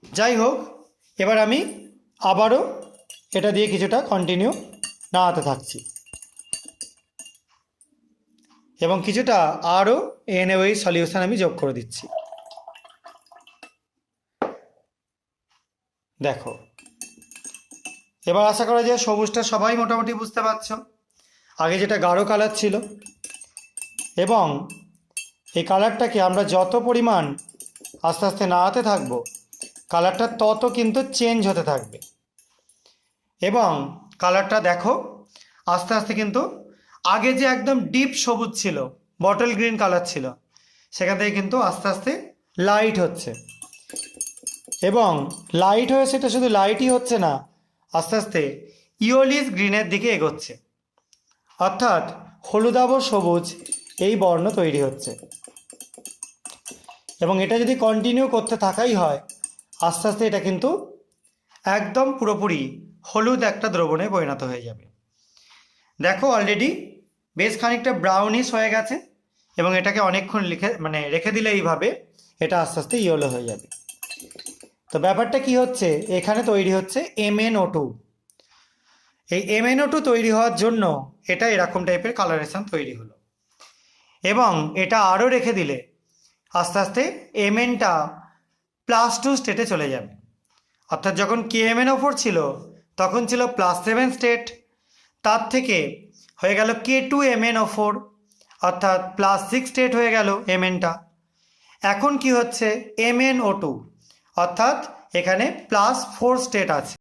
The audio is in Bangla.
যাই হোক, এবার আমি আবারও এটা দিয়ে কিছুটা কন্টিনিউ নাড়াতে থাকছি এবং কিছুটা আরও NaOH সলিউশন আমি যোগ করে দিচ্ছি। দেখো, এবার আশা করা যায় সবুজটা সবাই মোটামুটি বুঝতে পারছো। আগে যেটা গাঢ় কালার ছিল, এবং এই কালারটাকে আমরা যত পরিমাণ আস্তে আস্তে নাড়াতে থাকবো, কালারটা তত কিন্তু চেঞ্জ হতে থাকবে। এবং কালারটা দেখো আস্তে আস্তে কিন্তু আগে যে একদম ডিপ সবুজ ছিল, বটল গ্রিন কালার ছিল, সেখান থেকে কিন্তু আস্তে আস্তে লাইট হচ্ছে। এবং লাইট হয়ে সেটা শুধু লাইটই হচ্ছে না, আস্তে আস্তে ইয়োলিস গ্রিনের দিকে এগোচ্ছে, অর্থাৎ হলুদাভ সবুজ এই বর্ণ তৈরি হচ্ছে। এবং এটা যদি কন্টিনিউ করতে থাকাই হয়, আস্তে আস্তে এটা কিন্তু একদম পুরোপুরি হলুদ একটা দ্রবণে পরিণত হয়ে যাবে। দেখো অলরেডি বেশ খানিকটা ব্রাউনিশ হয়ে গেছে, এবং এটাকে অনেকক্ষণ রেখে দিলে এইভাবে এটা আস্তে আস্তে ইয়েলো হয়ে যাবে। তো ব্যাপারটা কি হচ্ছে, এখানে তৈরি হচ্ছে MnO2। এই MnO2 তৈরি হওয়ার জন্য এটা এরকম টাইপের কালারেশন তৈরি হলো। এবং এটা আরও রেখে দিলে আস্তে আস্তে Mnটা +2 স্টেটে চলে যাবে। অর্থাৎ যখন KMnO4 ছিল তখন ছিল +7 স্টেট, তার থেকে হয়ে গেল K2MnO4, অর্থাৎ +6 স্টেট হয়ে গেল Mnটা। এখন কি হচ্ছে, MnO2, অর্থাৎ এখানে +4 স্টেট আছে।